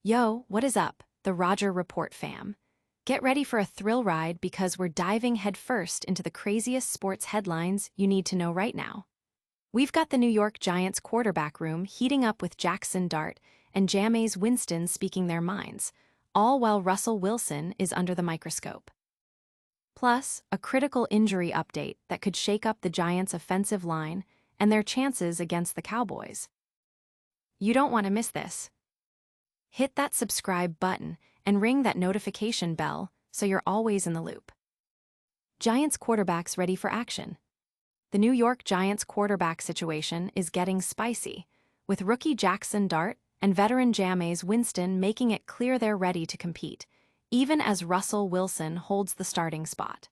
Yo, what is up, the Roger Report fam? Get ready for a thrill ride because we're diving headfirst into the craziest sports headlines you need to know right now. We've got the New York Giants quarterback room heating up with Jaxson Dart and Jameis Winston speaking their minds, all while Russell Wilson is under the microscope. Plus, a critical injury update that could shake up the Giants' offensive line and their chances against the Cowboys. You don't want to miss this. Hit that subscribe button and ring that notification bell so you're always in the loop. Giants quarterbacks ready for action. The New York Giants quarterback situation is getting spicy, with rookie Jaxson Dart and veteran Jameis Winston making it clear they're ready to compete, even as Russell Wilson holds the starting spot.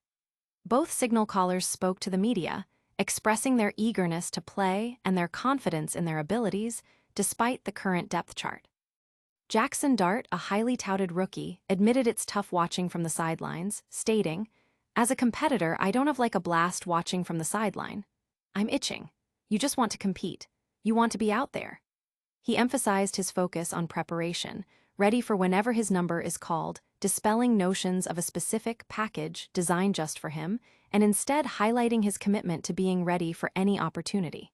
Both signal callers spoke to the media, expressing their eagerness to play and their confidence in their abilities despite the current depth chart. Jaxson Dart, a highly touted rookie, admitted it's tough watching from the sidelines, stating, "As a competitor, I don't have a blast watching from the sideline. I'm itching. You just want to compete. You want to be out there." He emphasized his focus on preparation, ready for whenever his number is called, dispelling notions of a specific package designed just for him, and instead highlighting his commitment to being ready for any opportunity.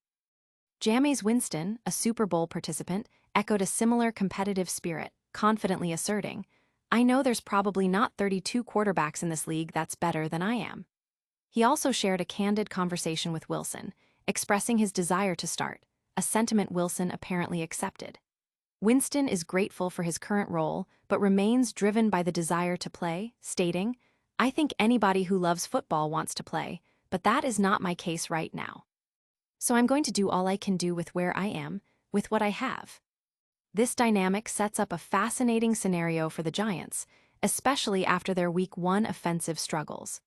Jameis Winston, a Super Bowl participant, echoed a similar competitive spirit, confidently asserting, "I know there's probably not 32 quarterbacks in this league that's better than I am." He also shared a candid conversation with Wilson, expressing his desire to start, a sentiment Wilson apparently accepted. Winston is grateful for his current role, but remains driven by the desire to play, stating, "I think anybody who loves football wants to play, but that is not my case right now. So I'm going to do all I can do with where I am, with what I have." This dynamic sets up a fascinating scenario for the Giants, especially after their Week 1 offensive struggles.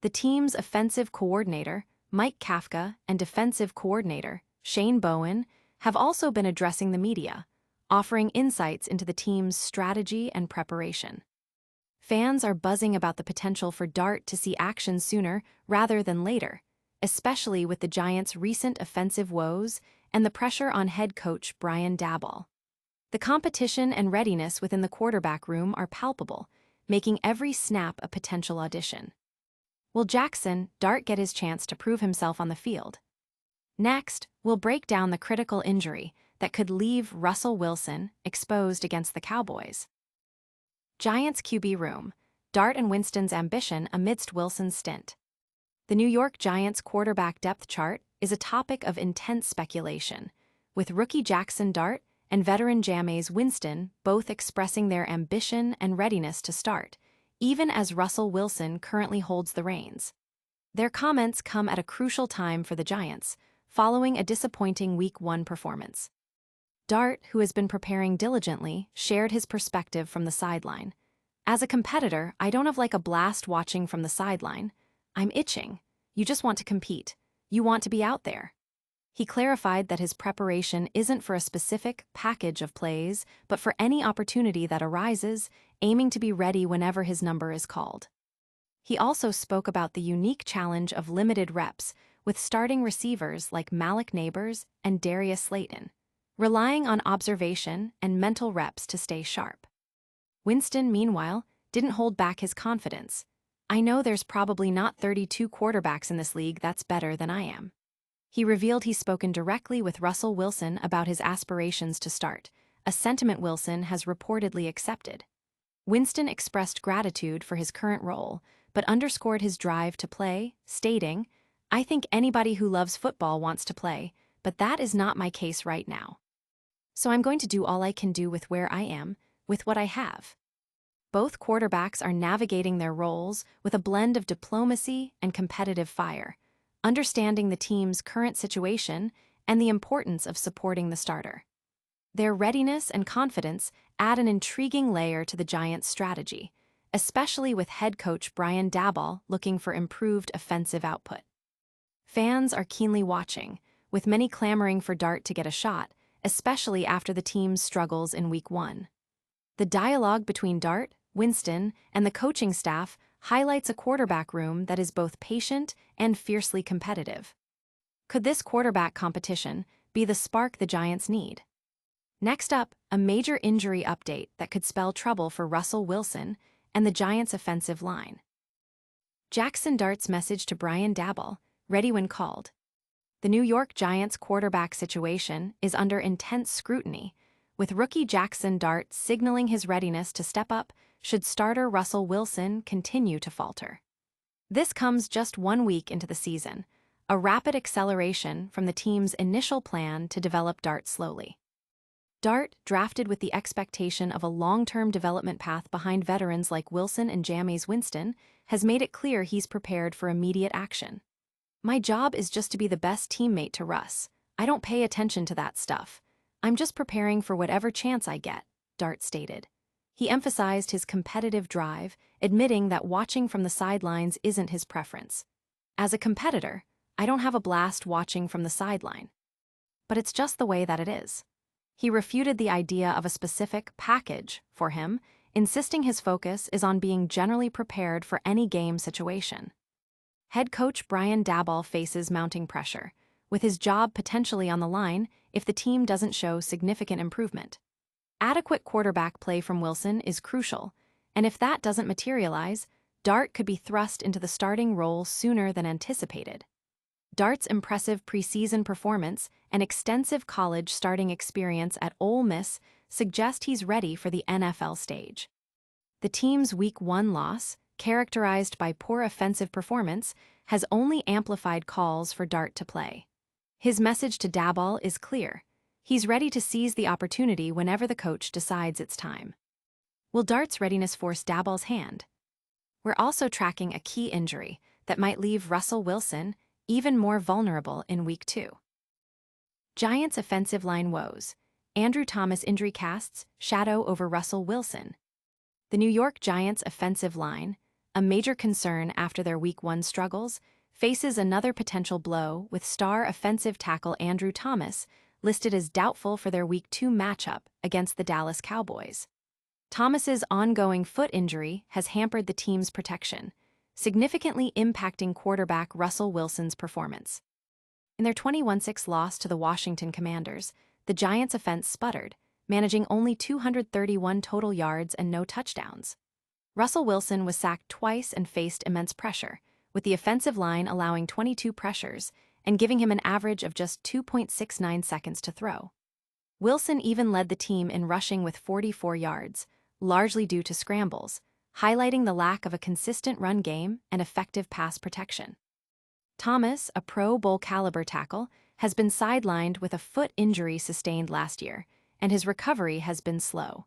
The team's offensive coordinator, Mike Kafka, and defensive coordinator, Shane Bowen, have also been addressing the media, offering insights into the team's strategy and preparation. Fans are buzzing about the potential for Dart to see action sooner rather than later, especially with the Giants' recent offensive woes and the pressure on head coach Brian Daboll. The competition and readiness within the quarterback room are palpable, making every snap a potential audition. Will Jaxson Dart get his chance to prove himself on the field? Next, we'll break down the critical injury that could leave Russell Wilson exposed against the Cowboys. Giants QB room, Dart and Winston's ambition amidst Wilson's stint. The New York Giants quarterback depth chart is a topic of intense speculation, with rookie Jaxson Dart and veteran Jameis Winston both expressing their ambition and readiness to start, even as Russell Wilson currently holds the reins. Their comments come at a crucial time for the Giants, following a disappointing Week 1 performance. Dart, who has been preparing diligently, shared his perspective from the sideline. "As a competitor, I don't have a blast watching from the sideline. I'm itching. You just want to compete. You want to be out there." He clarified that his preparation isn't for a specific package of plays, but for any opportunity that arises, aiming to be ready whenever his number is called. He also spoke about the unique challenge of limited reps with starting receivers like Malik Nabers and Darius Slayton, relying on observation and mental reps to stay sharp. Winston, meanwhile, didn't hold back his confidence. "I know there's probably not 32 quarterbacks in this league that's better than I am." He revealed he's spoken directly with Russell Wilson about his aspirations to start, a sentiment Wilson has reportedly accepted. Winston expressed gratitude for his current role, but underscored his drive to play, stating, "I think anybody who loves football wants to play, but that is not my case right now. So I'm going to do all I can do with where I am, with what I have." Both quarterbacks are navigating their roles with a blend of diplomacy and competitive fire, understanding the team's current situation and the importance of supporting the starter. Their readiness and confidence add an intriguing layer to the Giants' strategy, especially with head coach Brian Daboll looking for improved offensive output. Fans are keenly watching, with many clamoring for Dart to get a shot, especially after the team's struggles in Week 1. The dialogue between Dart, Winston, and the coaching staff highlights a quarterback room that is both patient and fiercely competitive. Could this quarterback competition be the spark the Giants need? Next up, a major injury update that could spell trouble for Russell Wilson and the Giants' offensive line. Jaxson Dart's message to Brian Daboll, ready when called. The New York Giants quarterback situation is under intense scrutiny, with rookie Jaxson Dart signaling his readiness to step up should starter Russell Wilson continue to falter. This comes just 1 week into the season, a rapid acceleration from the team's initial plan to develop Dart slowly. Dart, drafted with the expectation of a long-term development path behind veterans like Wilson and Jameis Winston, has made it clear he's prepared for immediate action. "My job is just to be the best teammate to Russ. I don't pay attention to that stuff. I'm just preparing for whatever chance I get," Dart stated. He emphasized his competitive drive, admitting that watching from the sidelines isn't his preference. "As a competitor, I don't have a blast watching from the sideline. But it's just the way that it is." He refuted the idea of a specific package for him, insisting his focus is on being generally prepared for any game situation. Head coach Brian Daboll faces mounting pressure, with his job potentially on the line if the team doesn't show significant improvement. Adequate quarterback play from Wilson is crucial, and if that doesn't materialize, Dart could be thrust into the starting role sooner than anticipated. Dart's impressive preseason performance and extensive college starting experience at Ole Miss suggest he's ready for the NFL stage. The team's Week 1 loss, characterized by poor offensive performance, has only amplified calls for Dart to play. His message to Daboll is clear. He's ready to seize the opportunity whenever the coach decides it's time. Will Dart's readiness force Daboll's hand? We're also tracking a key injury that might leave Russell Wilson even more vulnerable in Week 2. Giants' offensive line woes. Andrew Thomas injury casts shadow over Russell Wilson. The New York Giants' offensive line, a major concern after their Week 1 struggles, faces another potential blow with star offensive tackle Andrew Thomas listed as doubtful for their Week 2 matchup against the Dallas Cowboys. Thomas's ongoing foot injury has hampered the team's protection, significantly impacting quarterback Russell Wilson's performance. In their 21-6 loss to the Washington Commanders, the Giants' offense sputtered, managing only 231 total yards and no touchdowns. Russell Wilson was sacked twice and faced immense pressure, with the offensive line allowing 22 pressures and giving him an average of just 2.69 seconds to throw. Wilson even led the team in rushing with 44 yards, largely due to scrambles, highlighting the lack of a consistent run game and effective pass protection. Thomas, a Pro Bowl caliber tackle, has been sidelined with a foot injury sustained last year, and his recovery has been slow.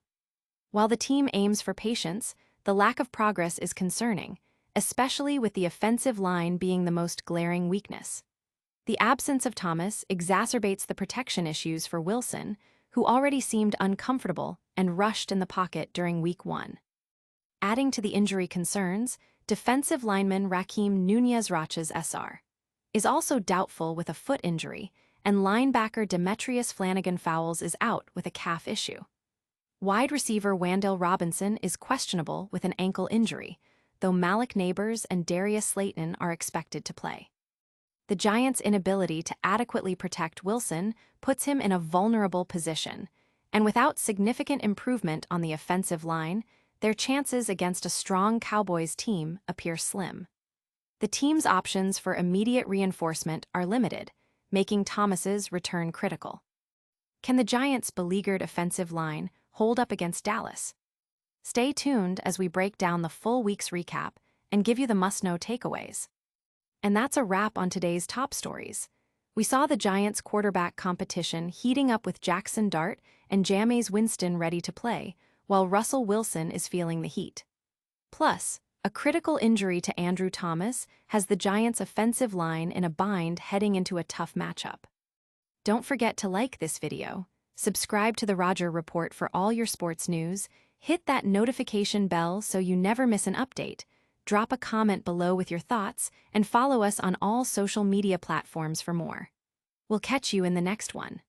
While the team aims for patience, the lack of progress is concerning, especially with the offensive line being the most glaring weakness. The absence of Thomas exacerbates the protection issues for Wilson, who already seemed uncomfortable and rushed in the pocket during Week 1. Adding to the injury concerns, defensive lineman Raheem Nunez-Roches Sr. is also doubtful with a foot injury, and linebacker Demetrius Flannigan-Fowles is out with a calf issue. Wide receiver Wan'Dale Robinson is questionable with an ankle injury, though Malik Nabers and Darius Slayton are expected to play. The Giants' inability to adequately protect Wilson puts him in a vulnerable position, and without significant improvement on the offensive line, their chances against a strong Cowboys team appear slim. The team's options for immediate reinforcement are limited, making Thomas's return critical. Can the Giants' beleaguered offensive line hold up against Dallas? Stay tuned as we break down the full week's recap and give you the must-know takeaways. And that's a wrap on today's top stories. We saw the Giants' quarterback competition heating up with Jaxson Dart and Jameis Winston ready to play, while Russell Wilson is feeling the heat. Plus, a critical injury to Andrew Thomas has the Giants' offensive line in a bind heading into a tough matchup. Don't forget to like this video, subscribe to the Roger Report for all your sports news, hit that notification bell so you never miss an update, drop a comment below with your thoughts, and follow us on all social media platforms for more. We'll catch you in the next one.